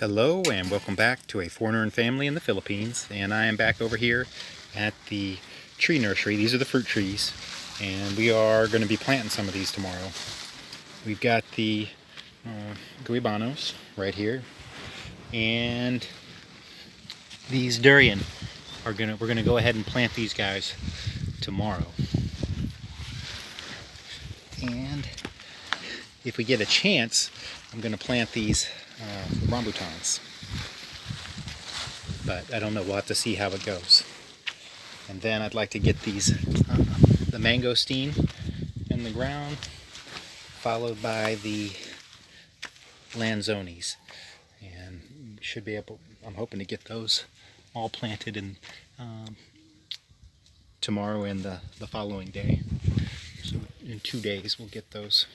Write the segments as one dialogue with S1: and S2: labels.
S1: Hello and welcome back to A Foreigner and Family in the Philippines, and I am back over here at the tree nursery. These are the fruit trees, and we are going to be planting some of these tomorrow. We've got the guibanos right here, and these durian we're gonna go ahead and plant these guys tomorrow. And if we get a chance, I'm going to plant these rambutans. But I don't know, we'll have to see how it goes. And then I'd like to get these, the mangosteen in the ground, followed by the lanzones. And should be able, I'm hoping to get those all planted in tomorrow and the following day. So in 2 days we'll get those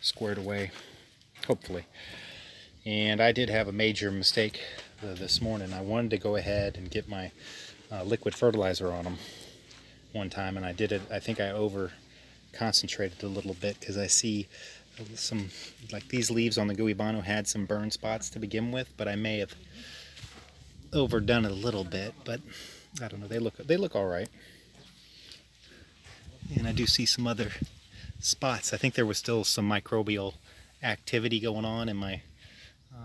S1: squared away, hopefully. And I did have a major mistake this morning. I wanted to go ahead and get my liquid fertilizer on them one time, and I did it. I think I over concentrated a little bit because I see some, like these leaves on the guibano had some burn spots to begin with, but I may have overdone it a little bit. But I don't know. They look all right, and I do see some other spots. I think there was still some microbial activity going on in my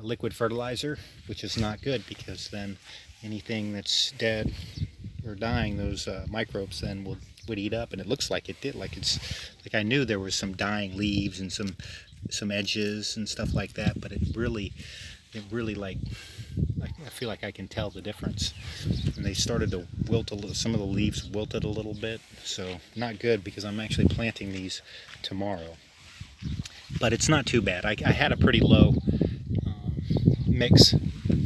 S1: liquid fertilizer, which is not good, because then anything that's dead or dying, those microbes then would eat up, and it looks like it did. Like I knew there was some dying leaves and some edges and stuff like that, but it really like I feel like I can tell the difference. And they started to wilt a little. Some of the leaves wilted a little bit, so not good, because I'm actually planting these tomorrow. But it's not too bad. I had a pretty low mix,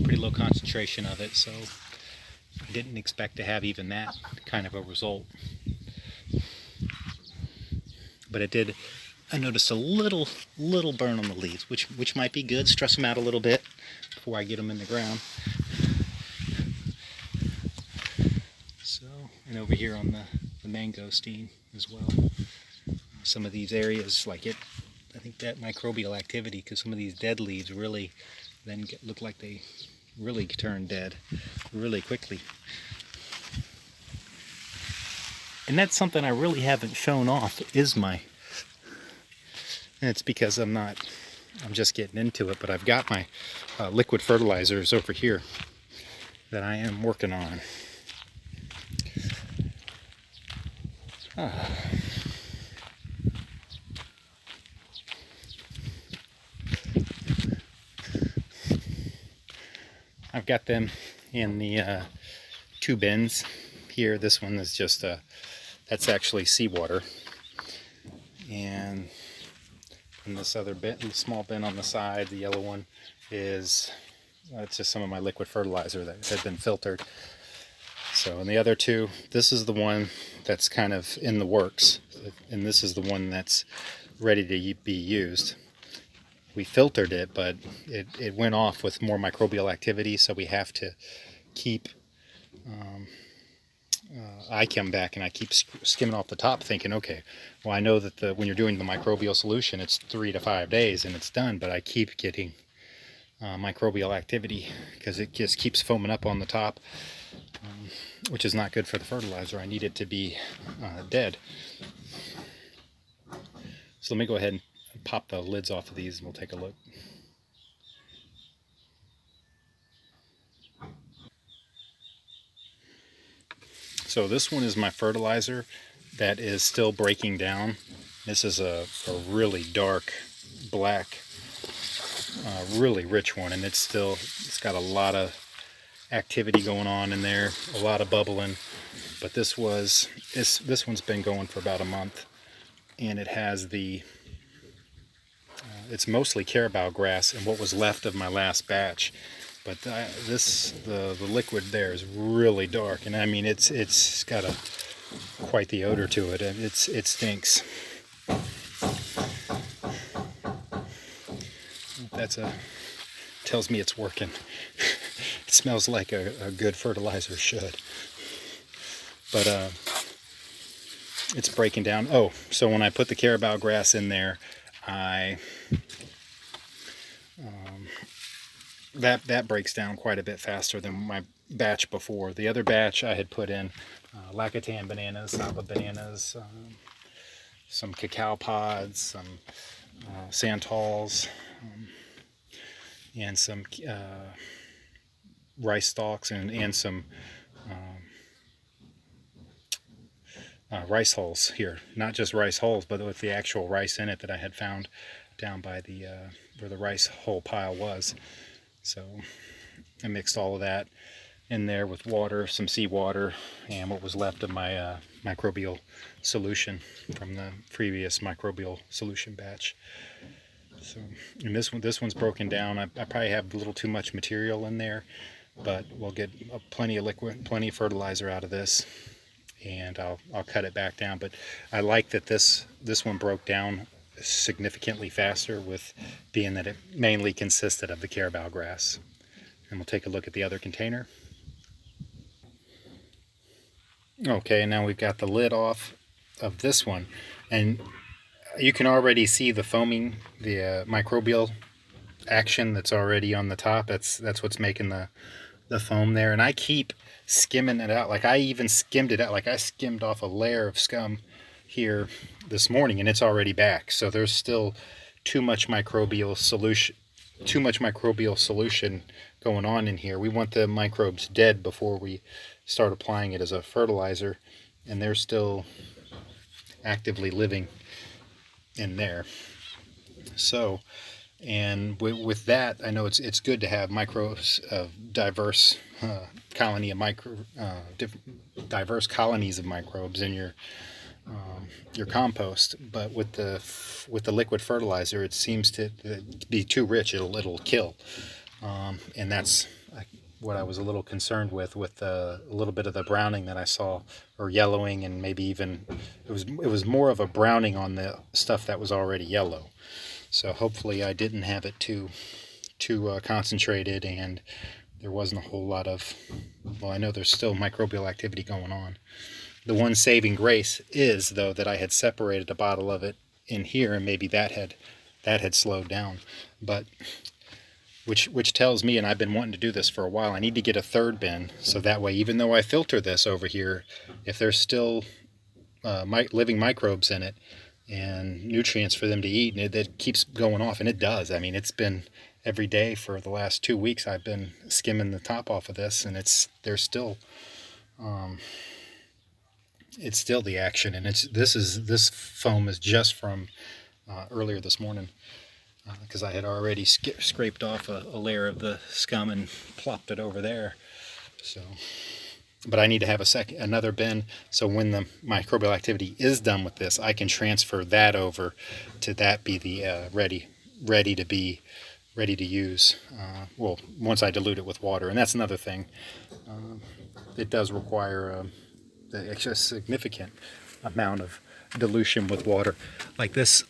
S1: pretty low concentration of it, so I didn't expect to have even that kind of a result. But it did. I noticed a little burn on the leaves, which might be good. Stress them out a little bit before I get them in the ground. So, and over here on the mangosteen as well. Some of these areas, like it, I think that microbial activity, because some of these dead leaves really then look like they really turn dead really quickly. And that's something I really haven't shown off, is and it's because I'm just getting into it, but I've got my liquid fertilizers over here that I am working on. I've got them in the 2 bins here. This one is just that's actually seawater, and this other bin, small bin on the side, the yellow one, is it's just some of my liquid fertilizer that had been filtered. So, and the other 2, this is the one that's kind of in the works, and this is the one that's ready to be used. We filtered it, but it went off with more microbial activity, so we have to keep I come back and I keep skimming off the top, thinking, okay, well, I know that when you're doing the microbial solution, it's 3 to 5 days and it's done, but I keep getting microbial activity because it just keeps foaming up on the top, which is not good for the fertilizer. I need it to be dead. So let me go ahead and pop the lids off of these and we'll take a look. So this one is my fertilizer that is still breaking down. This is a really dark black, really rich one, and it's got a lot of activity going on in there, a lot of bubbling. But this one's been going for about a month, and it has it's mostly carabao grass and what was left of my last batch. But the liquid there is really dark, and I mean it's got quite the odor to it, and it stinks. Tells me it's working. It smells like a good fertilizer should. But it's breaking down. Oh, so when I put the carabao grass in there, I that breaks down quite a bit faster than my batch before. The other batch I had put in Lacatan bananas, Sapa bananas, some cacao pods, some santals, and some rice stalks, and some rice hulls here. Not just rice hulls, but with the actual rice in it that I had found down by the where the rice hull pile was. So I mixed all of that in there with water, some seawater, and what was left of my microbial solution from the previous microbial solution batch. So, and this one's broken down. I probably have a little too much material in there, but we'll get plenty of liquid, plenty of fertilizer out of this, and I'll cut it back down. But I like that this one broke down significantly faster, with being that it mainly consisted of the carabao grass. And we'll take a look at the other container. Okay, and now we've got the lid off of this one, and you can already see the foaming, the microbial action that's already on the top. That's what's making the foam there. And I keep skimming it out. Like I even skimmed it out. Like I skimmed off a layer of scum here this morning, and it's already back. So there's still too much microbial solution going on in here. We want the microbes dead before we start applying it as a fertilizer, and they're still actively living in there. So, and with that, I know it's good to have microbes of diverse diverse colonies of microbes in your compost. But with the liquid fertilizer, it seems to be too rich. It'll kill, and that's what I was a little concerned with a little bit of the browning that I saw, or yellowing, and maybe even it was more of a browning on the stuff that was already yellow. So hopefully I didn't have it too concentrated, and there wasn't a whole lot of, well, I know there's still microbial activity going on. The one saving grace is, though, that I had separated a bottle of it in here, and maybe that had slowed down. But which tells me, and I've been wanting to do this for a while, I need to get a third bin, so that way, even though I filter this over here, if there's still living microbes in it and nutrients for them to eat, and it keeps going off, and it does. I mean, it's been every day for the last 2 weeks I've been skimming the top off of this, and it's still the action. And this foam is just from earlier this morning, because I had already scraped off a layer of the scum and plopped it over there. So, but I need to have another bin, so when the microbial activity is done with this, I can transfer that over to that be the ready to use. Well, once I dilute it with water, and that's another thing. It does require a significant amount of dilution with water. Like this.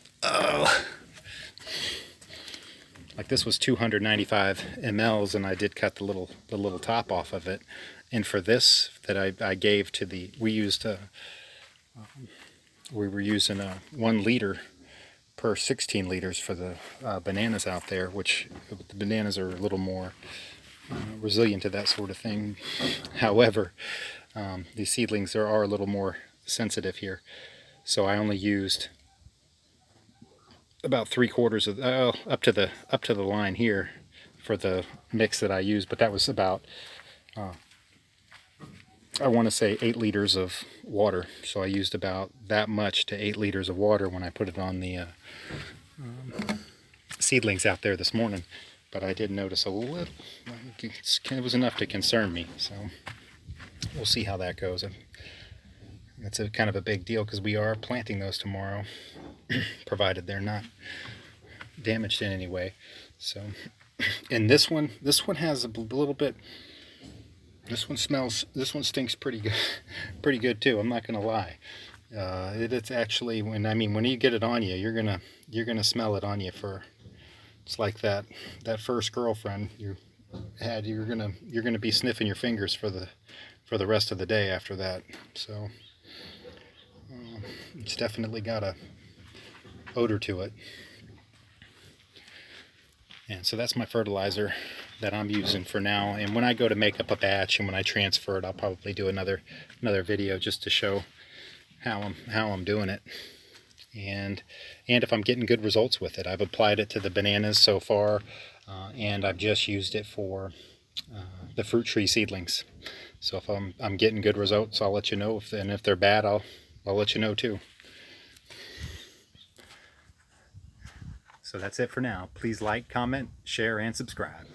S1: Like this was 295 mLs, and I did cut the little top off of it. And for this that I gave to we were using 1 liter per 16 liters for the bananas out there, which the bananas are a little more resilient to that sort of thing. However, these seedlings are a little more sensitive here, so I only used about 3/4 of up to the line here for the mix that I used. But that was about I want to say 8 liters of water. So I used about that much to 8 liters of water when I put it on the seedlings out there this morning. But I did notice a little, it was enough to concern me. So we'll see how that goes. That's a kind of a big deal, because we are planting those tomorrow, provided they're not damaged in any way. So, and this one has a little bit. This one stinks pretty good too. I'm not gonna lie. It's actually, when you get it on you, you're gonna smell it on you for. It's like that first girlfriend you had. You're gonna be sniffing your fingers for the rest of the day after that. So it's definitely got a odor to it. And so that's my fertilizer. that I'm using for now. And when I go to make up a batch and when I transfer it, I'll probably do another video just to show how I'm doing it, and if I'm getting good results with it. I've applied it to the bananas so far, and I've just used it for the fruit tree seedlings. So if I'm getting good results, I'll let you know. And if they're bad, I'll let you know too. So that's it for now. Please like, comment, share, and subscribe.